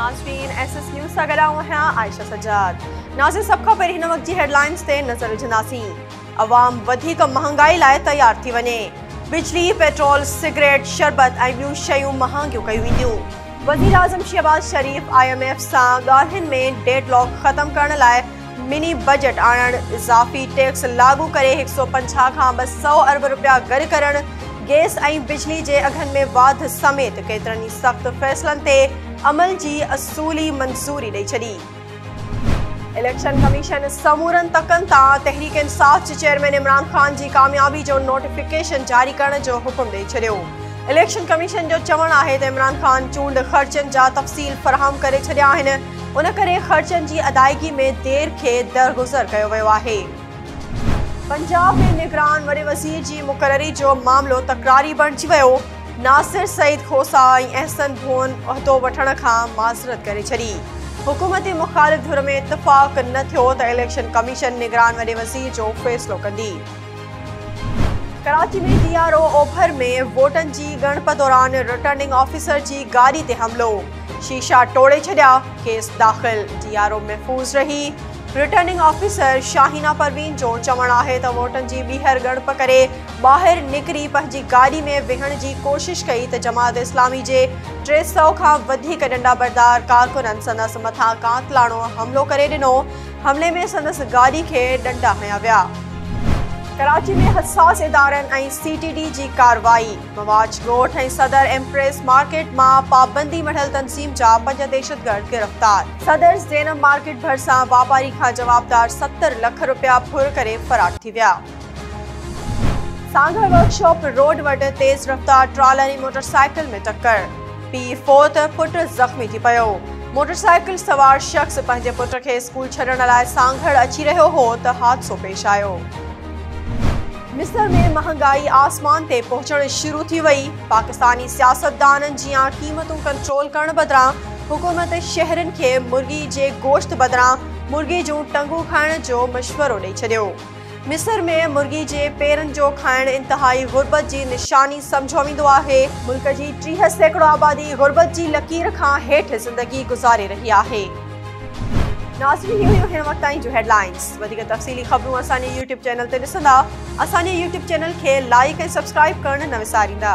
नाज़रीन SS news सां गॾु आहियां आयशा सजाद। नाज़रीन सभ खां पहिरीं हिन वक़्त जी हेडलाइंस ते नज़र विझंदासीं। अवाम वधीक महांगाई लाइ तयार थी वञे। बिजली, पेट्रोल, सिगरेट, शरबत ऐं ॿियूं शयूं महांगियूं कयूं वेंदियूं। वज़ीर आज़म शहबाज शरीफ़ IMF सां ॻाल्हियुनि में डेडलॉक ख़त्म करण लाइ मिनी बजट आणणु, इज़ाफ़ी टैक्स लागू करे 150 खां 200 अरब रुपया गॾु करणु, गैस ऐं बिजली जे अघनि में वाध समेत केतिरनि ई सख़्त फ़ैसिलनि ते अमल जी असूली मंज़ूरी ॾेई छॾी। इलेक्शन कमीशन समूरनि तकनि तां तहरीक इंसाफ़ जे चेयरमैन इमरान ख़ान जी कामयाबी जो नोटिफिकेशन जारी करण जो हुकुम ॾेई छॾियो। इलेक्शन कमीशन जो चवणु आहे त इमरान ख़ान चूंड ख़र्चनि जा तफ़सील फ़राहम करे छॾिया आहिनि, उन करे ख़र्चनि जी अदायगी में देर खे दरगुज़र कयो वियो आहे। पंजाब में निगरान वॾे वज़ीर जी मुक़ररी जो मामिलो तकरारी बणिजी वियो। नासिर सईद खोसा ऐं अहसन भुवन उहिदो वठण खां माज़रत करे छॾी। हुकूमती मुख़ालिफ़ धुर में इत्तिफ़ाक़ न थियो त इलेक्शन कमीशन निगरान वॾे वज़ीर जो फ़ैसिलो कंदी। कराची में DRO ओभर में वोटनि जी ॻणप दौरान रिटर्निंग ऑफिसर जी गाॾी ते हमिलो, शीशा टोड़े छॾिया, केस दाख़िल, DRO महफ़ूज़ रही। रिटर्निंग ऑफिसर शाहीना परवीन जो चवणु आहे त वोटनि जी ॿीहर ॻणप करे ॿाहिरि निकिरी पंहिंजी गाॾी में वेहण जी कोशिश कई त जमात इस्लामी जे 300 खां वधीक डंडा बरदार कारकुननि संदसि मथां कातलाणो हमिलो करे ॾिनो। हमले में संदसि गाॾी खे डंडा हया विया। कराची में हसास इदारनि ऐं CTD जी कार्रवाई। मवाज ॻोठ ऐं सदर एम्प्रेस मार्केट मां पाबंदी मढ़ियल तंज़ीम जा 5 दहशतगर्द गिरफ़्तार। सदर ज़ैनब मार्केट भरिसां वापारी खां जवाबदार 70 लख रुपया फुर करे फरार थी विया। सांघर वर्कशॉप रोड वटि तेज़ रफ़्तार ट्रालर ऐं मोटरसाइकिल में टक्कर, पीउ फोत, पुटु ज़ख़्मी थी पियो। मोटरसाइकिल सवार शख़्स पंहिंजे पुट खे स्कूल छॾण लाइ सांघर अची रहियो हो त हादसो पेश आयो। मिस्र में महांगाई आसमान ते पहुचण शुरू थी वई। पाकिस्तानी सियासतदाननि जियां क़ीमतूं कंट्रोल करण बदिरां हुकूमत शहरनि खे मुर्गी जे गोश्त बदिरां मुर्गी जूं टंगूं खाइण जो मशवरो ॾेई छॾियो। मिस्र में मुर्गी जे पेरनि जो खाइण इंतहाई गुर्बत जी निशानी सम्झो वेंदो आहे। मुल्क जी 30% आबादी गुर्बत जी लकीर खां हेठि ज़िंदगी गुज़ारे रही आहे। नाज़रीन इहो हिन वक़्त ताईं जो हेडलाइंस। वधीक तफ़सीली ख़बरूं असांजे YouTube चैनल ते ॾिसंदा। असांजे YouTube चैनल खे लाइक ऐं सब्सक्राइब करणु न विसारींदा।